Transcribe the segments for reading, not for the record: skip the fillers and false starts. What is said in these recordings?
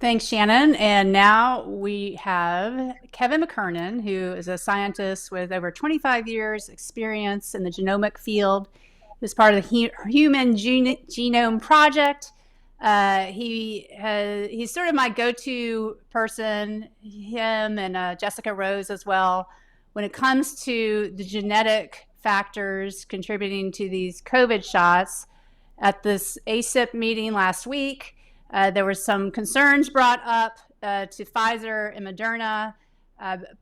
Thanks, Shannon. And now we have Kevin McKernan, who is a scientist with over 25 years experience in the genomic field. He was part of the Human Genome Project. He's sort of my go-to person, him and Jessica Rose as well, when it comes to the genetic factors contributing to these COVID shots. At this ACIP meeting last week, there were some concerns brought up to Pfizer and Moderna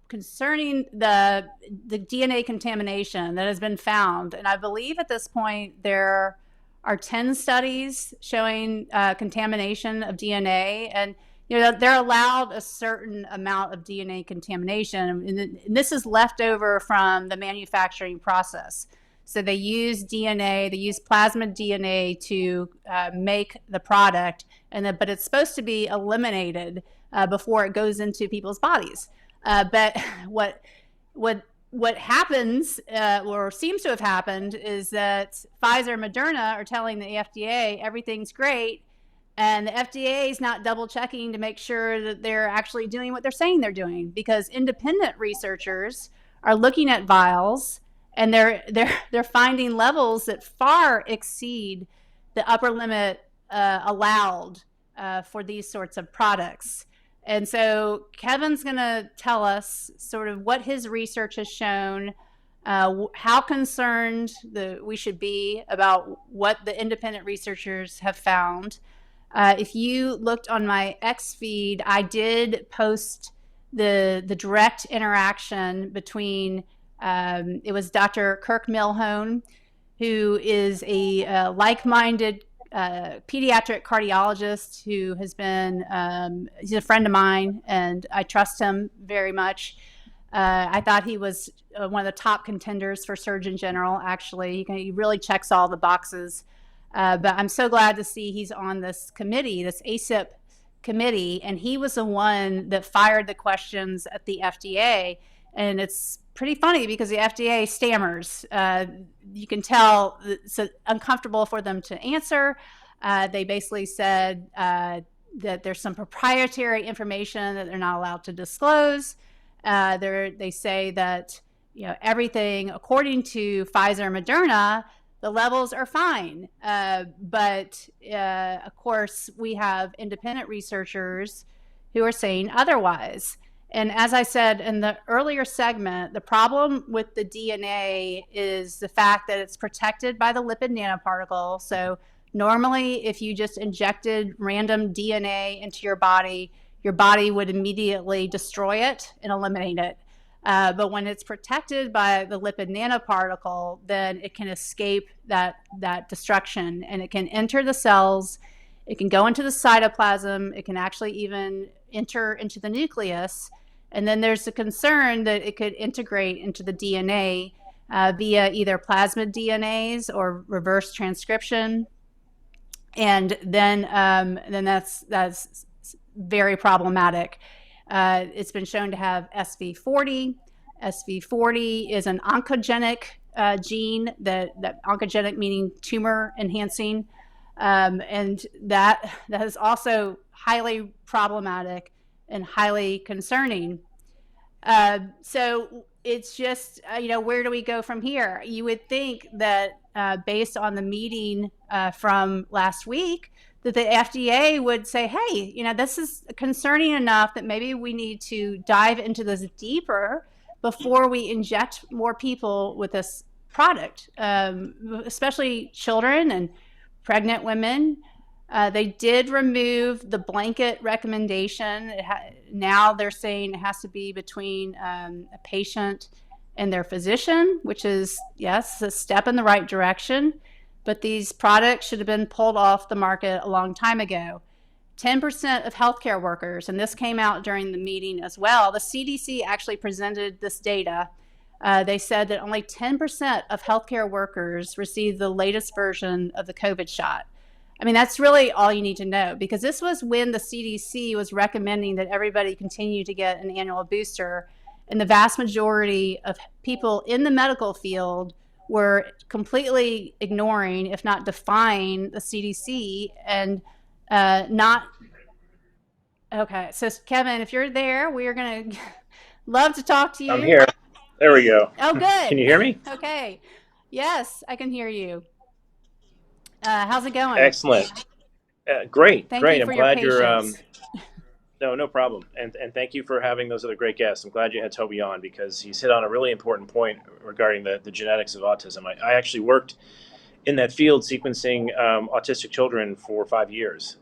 concerning the DNA contamination that has been found. And I believe at this point there are 10 studies showing contamination of DNA. And they're allowed a certain amount of DNA contamination. And this is left over from the manufacturing process. So they use DNA, they use plasmid DNA to make the product, but it's supposed to be eliminated before it goes into people's bodies. But what happens, or seems to have happened, is that Pfizer and Moderna are telling the FDA everything's great, and the FDA is not double checking to make sure that they're actually doing what they're saying they're doing, because independent researchers are looking at vials and they're finding levels that far exceed the upper limit allowed for these sorts of products. And so Kevin's going to tell us sort of what his research has shown, how concerned we should be about what the independent researchers have found. If you looked on my X feed, I did post the direct interaction between it was Dr. Kirk Milhone, who is a like-minded pediatric cardiologist who has been, he's a friend of mine, and I trust him very much. I thought he was one of the top contenders for Surgeon General, actually. He really checks all the boxes. But I'm so glad to see he's on this committee, this ACIP committee, and he was the one that fired the questions at the FDA. And it's pretty funny because the FDA stammers. You can tell it's uncomfortable for them to answer. They basically said that there's some proprietary information that they're not allowed to disclose. They say that everything according to Pfizer and Moderna, the levels are fine. But of course, we have independent researchers who are saying otherwise. And as I said in the earlier segment, the problem with the DNA is the fact that it's protected by the lipid nanoparticle. So normally, if you just injected random DNA into your body would immediately destroy it and eliminate it. But when it's protected by the lipid nanoparticle, then it can escape that destruction, and it can enter the cells. It can go into the cytoplasm. It can actually even enter into the nucleus. And then there's a concern that it could integrate into the DNA via either plasmid DNAs or reverse transcription. And then that's very problematic. It's been shown to have SV40. SV40 is an oncogenic gene, that oncogenic meaning tumor enhancing, and that is also highly problematic and highly concerning. So it's just, where do we go from here? You would think that based on the meeting from last week, that the FDA would say, hey, this is concerning enough that maybe we need to dive into this deeper before we inject more people with this product, especially children and pregnant women. They did remove the blanket recommendation. Now they're saying it has to be between a patient and their physician, which is, yes, a step in the right direction. But these products should have been pulled off the market a long time ago. 10% of healthcare workers, and this came out during the meeting as well, the CDC actually presented this data. They said that only 10% of healthcare workers received the latest version of the COVID shot. I mean, that's really all you need to know, because this was when the CDC was recommending that everybody continue to get an annual booster. And the vast majority of people in the medical field were completely ignoring, if not defying, the CDC and not Okay, so Kevin, if you're there, we are going to love to talk to I'm you. here. There we go. Oh, Can good. you hear me? Okay. Yes, I can hear you. How's it going? Excellent. Great, Thank you great. I'm for your glad you're. patience. No problem. And thank you for having those other great guests. I'm glad you had Toby on because he's hit on a really important point regarding the genetics of autism. I actually worked in that field sequencing autistic children for 5 years,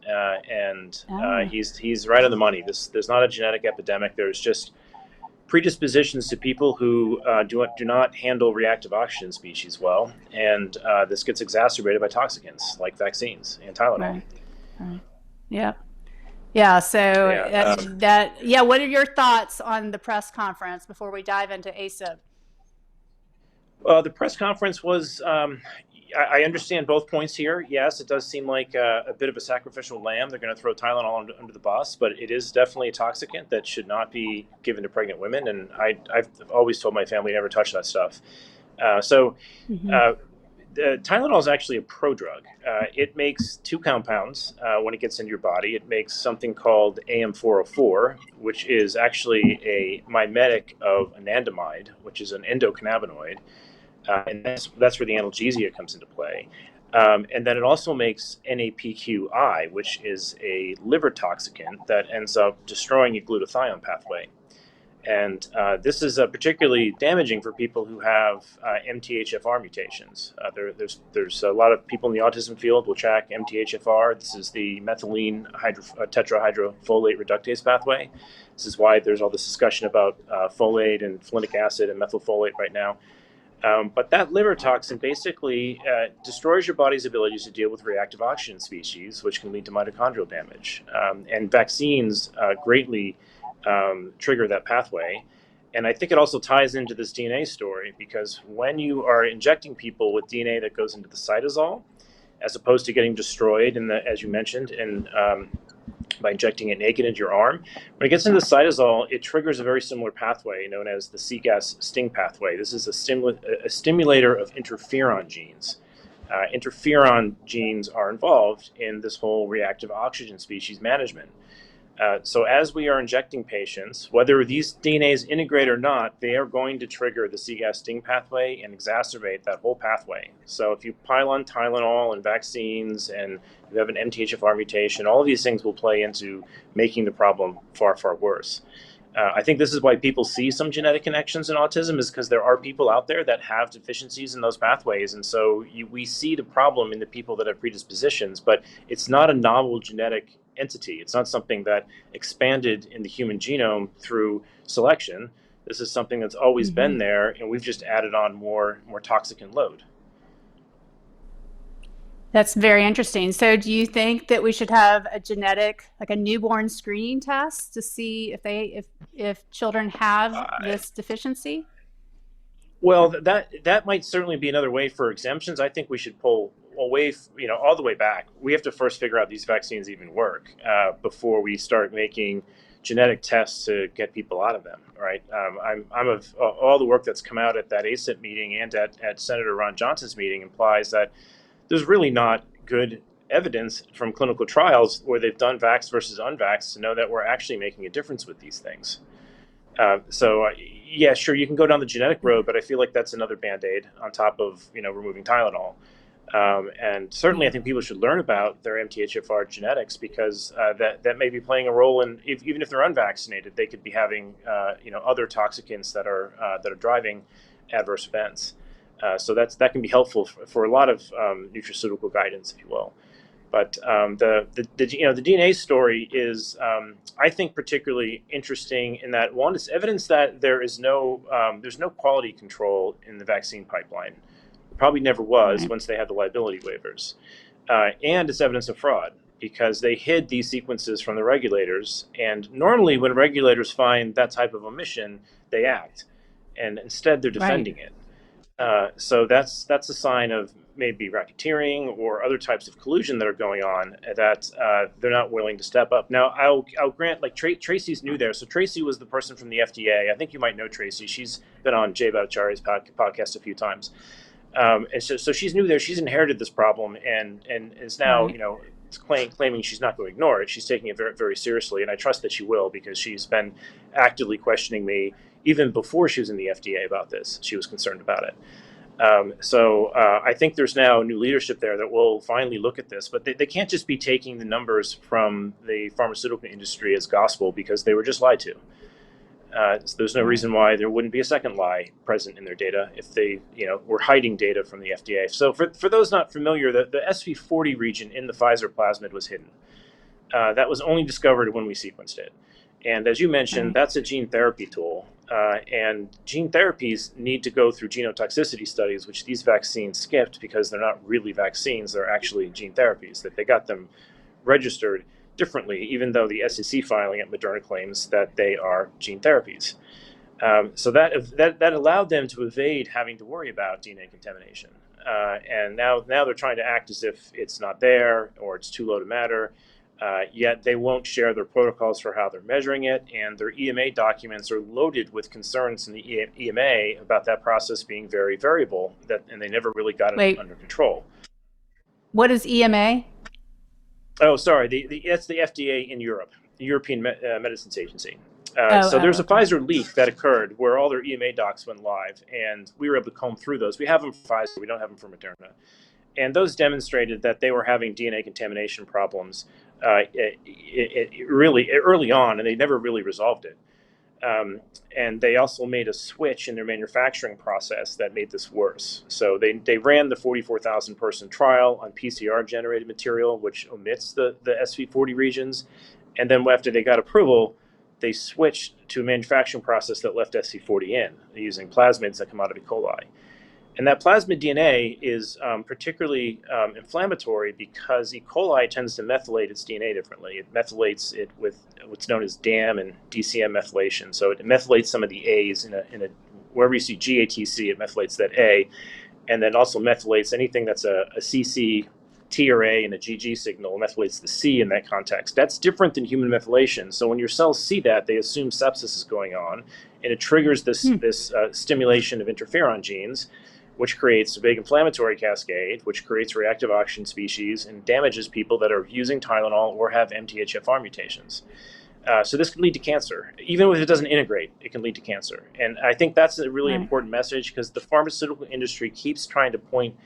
and Oh, he's right on the money. There's not a genetic epidemic. There's just predispositions to people who do not handle reactive oxygen species well, and this gets exacerbated by toxicants like vaccines and Tylenol. right, right. Yep. Yeah. So Yeah. yeah. What are your thoughts on the press conference before we dive into ASIP? The press conference was. I understand both points here. Yes, it does seem like a bit of a sacrificial lamb. They're going to throw Tylenol under the bus, but it is definitely a toxicant that should not be given to pregnant women. And I've always told my family never touch that stuff. So Mm-hmm. uh, Tylenol is actually a prodrug. It makes two compounds when it gets into your body. It makes something called AM404, which is actually a mimetic of anandamide, which is an endocannabinoid, and that's where the analgesia comes into play. And then it also makes NAPQI, which is a liver toxicant that ends up destroying your glutathione pathway. And this is particularly damaging for people who have MTHFR mutations. There's a lot of people in the autism field will track MTHFR. This is the methylene tetrahydrofolate reductase pathway. This is why there's all this discussion about folate and folinic acid and methylfolate right now. But that liver toxin basically destroys your body's ability to deal with reactive oxygen species, which can lead to mitochondrial damage. And vaccines greatly trigger that pathway. And I think it also ties into this DNA story because when you are injecting people with DNA that goes into the cytosol, as opposed to getting destroyed in the, as you mentioned, in by injecting it naked into your arm. When it gets into the cytosol, it triggers a very similar pathway known as the CGAS sting pathway. This is a stimulator of interferon genes. Interferon genes are involved in this whole reactive oxygen species management. So as we are injecting patients, whether these DNAs integrate or not, they are going to trigger the CGAS sting pathway and exacerbate that whole pathway. So if you pile on Tylenol and vaccines and you have an MTHFR mutation, all of these things will play into making the problem far, far worse. I think this is why people see some genetic connections in autism is because there are people out there that have deficiencies in those pathways. And so we see the problem in the people that have predispositions, but it's not a novel genetic entity. It's not something that expanded in the human genome through selection. This is something that's always Mm-hmm. been there, and we've just added on more toxicant load. That's very interesting. So, do you think that we should have a genetic, like a newborn screening test to see if children have Uh, this deficiency? Well, that might certainly be another way for exemptions. I think we should pull away, all the way back. We have to first figure out these vaccines even work before we start making genetic tests to get people out of them. Right? I'm of all the work that's come out at that ACIP meeting and at Senator Ron Johnson's meeting implies that there's really not good evidence from clinical trials where they've done vax versus unvax to know that we're actually making a difference with these things. Yeah, sure, you can go down the genetic road, but I feel like that's another band-aid on top of removing Tylenol. And certainly, I Yeah. think people should learn about their MTHFR genetics because that may be playing a role in even if they're unvaccinated, they could be having other toxicants that are driving adverse events. So that can be helpful for a lot of nutraceutical guidance, if you will. But the DNA story is, I think, particularly interesting in that one, it's evidence that there's no quality control in the vaccine pipeline. Probably never was Right. once they had the liability waivers, and it's evidence of fraud because they hid these sequences from the regulators. And normally, when regulators find that type of omission, they act, and instead they're Right. defending it. So that's a sign of maybe racketeering or other types of collusion that are going on that they're not willing to step up. Now, I'll grant, like Tracy's new there. So Tracy was the person from the FDA. I think you might know Tracy. She's been on Jay Bhattacharya's podcast a few times. And so she's new there. She's inherited this problem and is now Right. claiming she's not going to ignore it. She's taking it very, very seriously, and I trust that she will, because she's been actively questioning me even before she was in the FDA about this. She was concerned about it. I think there's now new leadership there that will finally look at this, but they can't just be taking the numbers from the pharmaceutical industry as gospel, because they were just lied to. So there's no reason why there wouldn't be a second lie present in their data if they, were hiding data from the FDA. So for those not familiar, the SV40 region in the Pfizer plasmid was hidden. That was only discovered when we sequenced it. And as you mentioned, that's a gene therapy tool. And gene therapies need to go through genotoxicity studies, which these vaccines skipped because they're not really vaccines. They're actually gene therapies, that they got them registered differently, even though the SEC filing at Moderna claims that they are gene therapies. So that allowed them to evade having to worry about DNA contamination. And now they're trying to act as if it's not there or it's too low to matter. Yet they won't share their protocols for how they're measuring it, and their EMA documents are loaded with concerns in the EMA about that process being very variable, and they never really got it under control. What is EMA? Oh, sorry, that's the FDA in Europe, the European Medicines Agency. There's a Pfizer leak that occurred where all their EMA docs went live, and we were able to comb through those. We have them for Pfizer, we don't have them for Moderna. And those demonstrated that they were having DNA contamination problems really early on, and they never really resolved it. And they also made a switch in their manufacturing process that made this worse. So they ran the 44,000 person trial on PCR generated material, which omits the SV40 regions. And then after they got approval, they switched to a manufacturing process that left SV40 in, using plasmids that come out of E. coli. And that plasmid DNA is particularly inflammatory because E. coli tends to methylate its DNA differently. It methylates it with what's known as DAM and DCM methylation. So it methylates some of the A's in a wherever you see GATC, it methylates that A, and then also methylates anything that's a CC, T or A, and a GG signal, methylates the C in that context. That's different than human methylation. So when your cells see that, they assume sepsis is going on, and it triggers this stimulation of interferon genes, which creates a big inflammatory cascade, which creates reactive oxygen species and damages people that are using Tylenol or have MTHFR mutations. So this can lead to cancer. Even if it doesn't integrate, it can lead to cancer. And I think that's a really important message, because the pharmaceutical industry keeps trying to point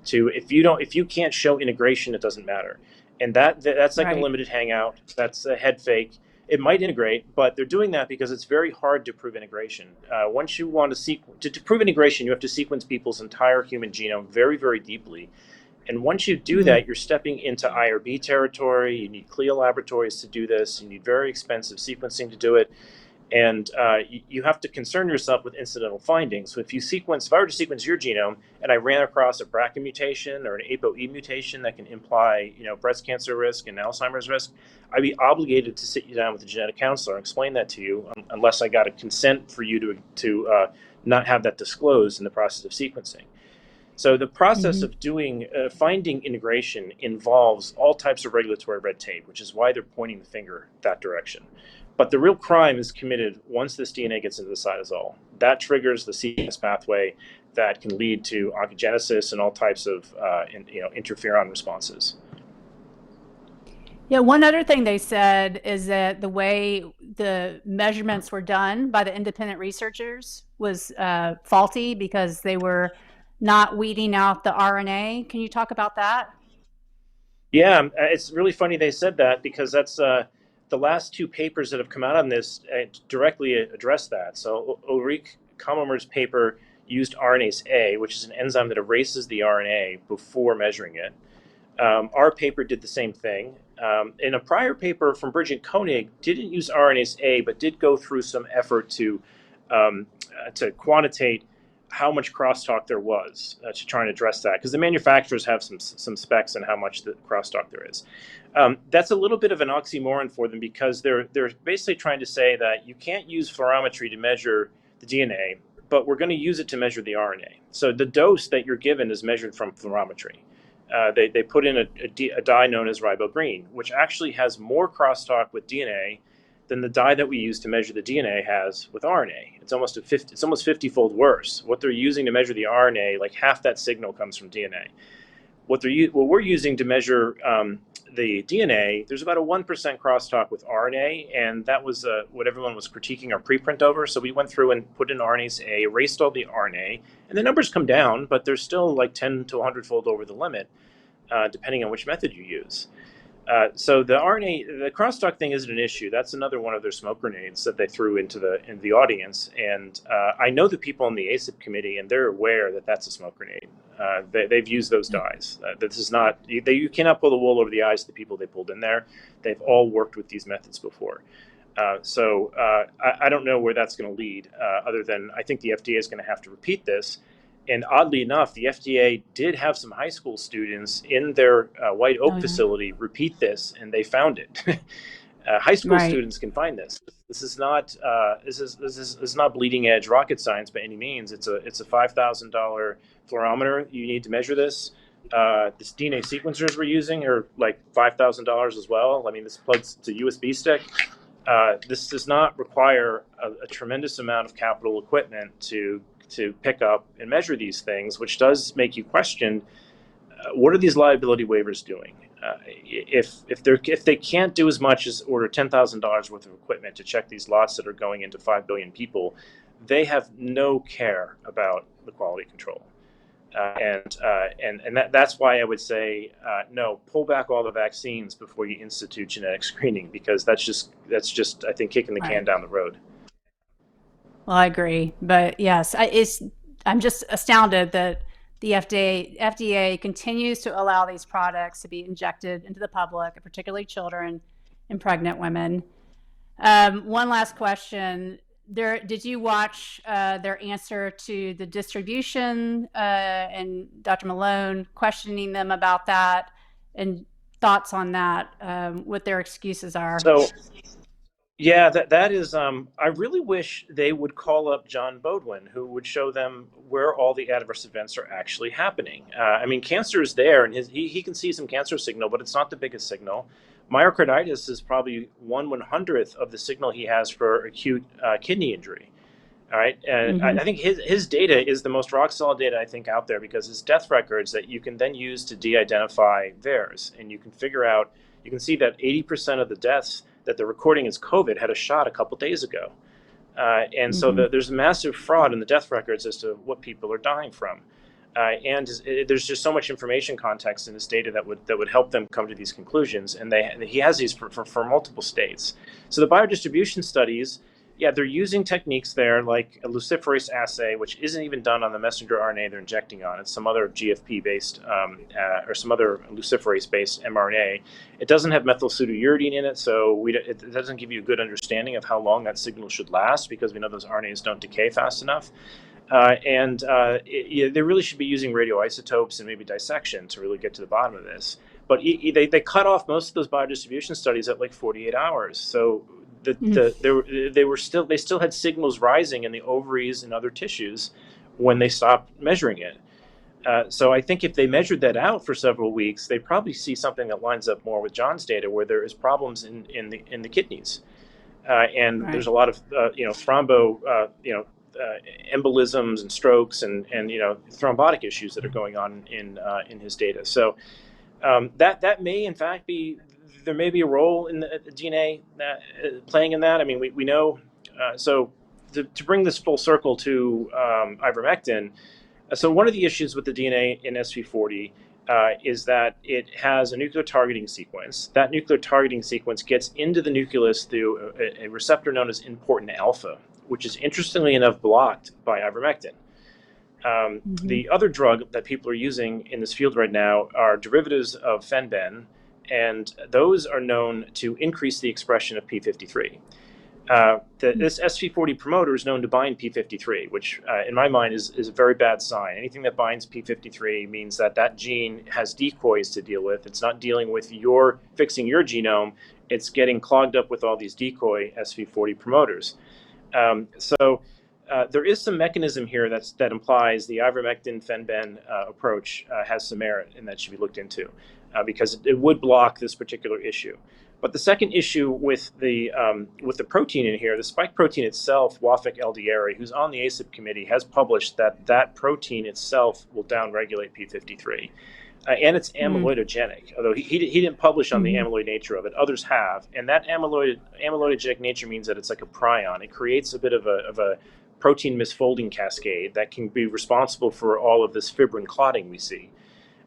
to, if you can't show integration, it doesn't matter. And that's like a limited hangout. That's a head fake. It might integrate, but they're doing that because it's very hard to prove integration. Once you want to prove integration, you have to sequence people's entire human genome very, very deeply. And once you do that, you're stepping into IRB territory. You need CLIA laboratories to do this. You need very expensive sequencing to do it. And you have to concern yourself with incidental findings. So if I were to sequence your genome and I ran across a BRCA mutation or an ApoE mutation that can imply, breast cancer risk and Alzheimer's risk, I'd be obligated to sit you down with a genetic counselor and explain that to you, unless I got a consent for you to not have that disclosed in the process of sequencing. So the process of finding integration involves all types of regulatory red tape, which is why they're pointing the finger that direction. But the real crime is committed once this DNA gets into the cytosol. That triggers the CS pathway that can lead to oncogenesis and all types of interferon responses. Yeah, one other thing they said is that the way the measurements were done by the independent researchers was faulty, because they were not weeding out the RNA. Can you talk about that? Yeah, it's really funny they said that, because that's the last two papers that have come out on this directly address that. So Ulrike Kammerer's paper used RNase A, which is an enzyme that erases the RNA before measuring it. Our paper did the same thing. In a prior paper from Bridget Koenig, didn't use RNase A, but did go through some effort to quantitate how much crosstalk there was, to try and address that, because the manufacturers have some specs on how much the crosstalk there is. That's a little bit of an oxymoron for them, because they're basically trying to say that you can't use fluorometry to measure the DNA, but we're going to use it to measure the RNA. So the dose that you're given is measured from fluorometry. They put in a dye known as ribogreen, which actually has more crosstalk with DNA than the dye that we use to measure the DNA has with RNA. It's almost 50-fold worse. What they're using to measure the RNA, like half that signal comes from DNA. what we're using to measure the DNA, there's about a 1% crosstalk with RNA, and that was what everyone was critiquing our preprint over. So we went through and put in RNase A, erased all the RNA, and the numbers come down, but they're still like 10 to 100-fold over the limit, depending on which method you use. So the crosstalk thing isn't an issue. That's another one of their smoke grenades that they threw into the audience. And I know the people on the ACIP committee, and they're aware that that's a smoke grenade. They've used those dyes. This is not you cannot pull the wool over the eyes of the people they pulled in there. They've all worked with these methods before. So I don't know where that's going to lead. Other than I think the FDA is going to have to repeat this. And oddly enough, the FDA did have some high school students in their White Oak facility repeat this, and they found it. High school students can find this. This is not bleeding edge rocket science by any means. It's a $5,000 fluorometer. You need to measure this. This DNA sequencers we're using are like $5,000 as well. I mean, this plugs to USB stick. This does not require a tremendous amount of capital equipment to pick up and measure these things, which does make you question what are these liability waivers doing? If they can't do as much as order $10,000 worth of equipment to check these lots that are going into 5 billion people, they have no care about the quality control. And that's why I would say no, pull back all the vaccines before you institute genetic screening, because that's just I think kicking the can down the road. Well, I agree, but yes, I'm just astounded that the FDA continues to allow these products to be injected into the public, particularly children and pregnant women. One last question: did you watch their answer to the distribution and Dr. Malone questioning them about that, and thoughts on that? What their excuses are? So. Yeah, that is. I really wish they would call up John Bodwin, who would show them where all the adverse events are actually happening. I mean, cancer is there, and he can see some cancer signal, but it's not the biggest signal. Myocarditis is probably 1/100th of the signal he has for acute kidney injury. All right, and I think his data is the most rock solid data I think out there, because his death records that you can then use to de-identify VAERS, and you can figure out. You can see that 80% of the deaths that they're recording as COVID had a shot a couple days ago. And so there's massive fraud in the death records as to what people are dying from. And there's just so much information context in this data that would help them come to these conclusions. And he has these for multiple states. So the biodistribution studies, yeah, they're using techniques there like a luciferase assay, which isn't even done on the messenger RNA they're injecting on. It's some other GFP-based or some other luciferase-based mRNA. It doesn't have methylpseudouridine in it, so it doesn't give you a good understanding of how long that signal should last, because we know those RNAs don't decay fast enough. They really should be using radioisotopes and maybe dissection to really get to the bottom of this. But they cut off most of those biodistribution studies at like 48 hours. So they still had signals rising in the ovaries and other tissues when they stopped measuring it. So I think if they measured that out for several weeks, they probably see something that lines up more with John's data, where there is problems in the kidneys, and there's a lot of embolisms and strokes and thrombotic issues that are going on in his data. So that may in fact be. There may be a role in the DNA playing in that. I mean, we know. So to bring this full circle to ivermectin, so one of the issues with the DNA in SV40 is that it has a nuclear targeting sequence. That nuclear targeting sequence gets into the nucleus through a receptor known as important alpha, which is interestingly enough blocked by ivermectin. The other drug that people are using in this field right now are derivatives of fenben, and those are known to increase the expression of p53. This SV40 promoter is known to bind p53, which in my mind is a very bad sign. Anything that binds p53 means that gene has decoys to deal with. It's not dealing with fixing your genome. It's getting clogged up with all these decoy SV40 promoters. There is some mechanism here that implies the ivermectin fenben approach has some merit, and that should be looked into, because it would block this particular issue. But the second issue with the protein in here, the spike protein itself, Wafik Eldiari, who's on the ACIP committee, has published that protein itself will downregulate p53. And it's Mm. amyloidogenic. Although he didn't publish on the Hmm. amyloid nature of it, others have. And that amyloidogenic nature means that it's like a prion. It creates a bit of a protein misfolding cascade that can be responsible for all of this fibrin clotting we see.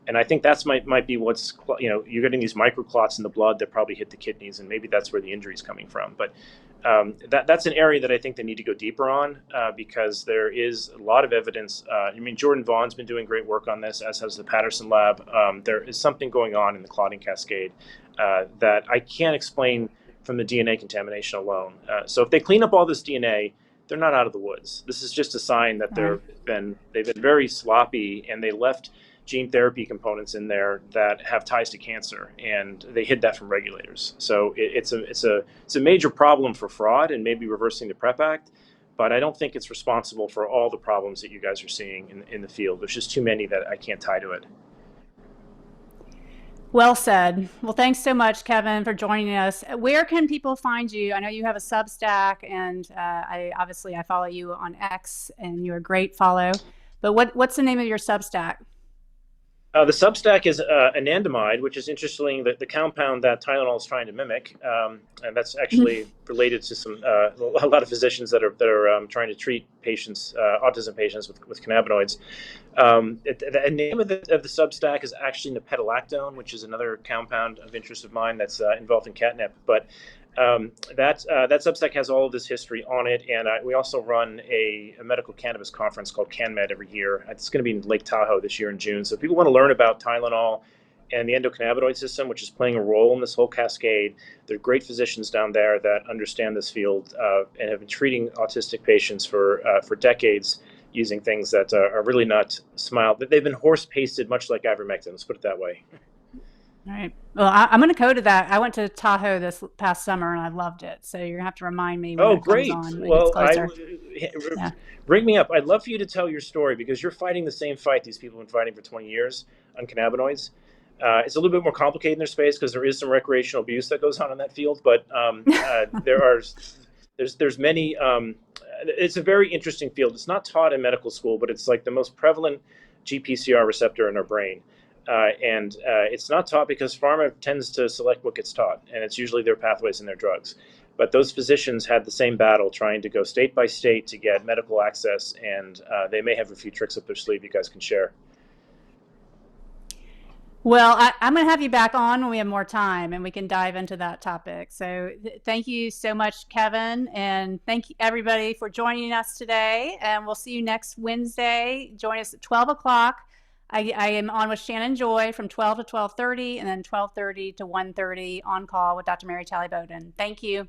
And I think that's might be what's, you're getting these microclots in the blood that probably hit the kidneys, and maybe that's where the injury is coming from. But that's an area that I think they need to go deeper on, because there is a lot of evidence. I mean, Jordan Vaughn's been doing great work on this, as has the Patterson lab. There is something going on in the clotting cascade that I can't explain from the DNA contamination alone. So if they clean up all this DNA, they're not out of the woods. This is just a sign that Right. they've been very sloppy, and they left gene therapy components in there that have ties to cancer, and they hid that from regulators. So it's a major problem for fraud and maybe reversing the PrEP Act, but I don't think it's responsible for all the problems that you guys are seeing in the field. There's just too many that I can't tie to it. Well said. Well, thanks so much, Kevin, for joining us. Where can people find you? I know you have a Substack, and I follow you on X, and you're a great follow. But what's the name of your Substack? The Substack is anandamide, which is interestingly the compound that Tylenol is trying to mimic, and that's actually related to a lot of physicians that are trying to treat patients, autism patients with cannabinoids. The name of the Substack is actually napetolactone, which is another compound of interest of mine that's involved in catnip. But that Substack has all of this history on it, and we also run a medical cannabis conference called CanMed every year. It's going to be in Lake Tahoe this year in June. So if people want to learn about Tylenol and the endocannabinoid system, which is playing a role in this whole cascade, there are great physicians down there that understand this field and have been treating autistic patients for decades using things that are really not they've been horse pasted, much like ivermectin. Let's put it that way. All right. Well, I'm going to go to that. I went to Tahoe this past summer and I loved it. So you're going to have to remind me when Oh, it comes great. on, when it gets Well, closer. Yeah. ring me up. I'd love for you to tell your story, because you're fighting the same fight these people have been fighting for 20 years on cannabinoids. It's a little bit more complicated in their space because there is some recreational abuse that goes on in that field, but there's many. It's a very interesting field. It's not taught in medical school, but it's like the most prevalent GPCR receptor in our brain. And it's not taught because pharma tends to select what gets taught, and it's usually their pathways and their drugs. But those physicians had the same battle trying to go state by state to get medical access, and they may have a few tricks up their sleeve you guys can share. Well, I'm going to have you back on when we have more time and we can dive into that topic. So thank you so much, Kevin. And thank you, everybody, for joining us today. And we'll see you next Wednesday. Join us at 12 o'clock. I am on with Shannon Joy from 12 to 12:30, and then 12:30 to 1:30 on call with Dr. Mary Talley Bowden. Thank you.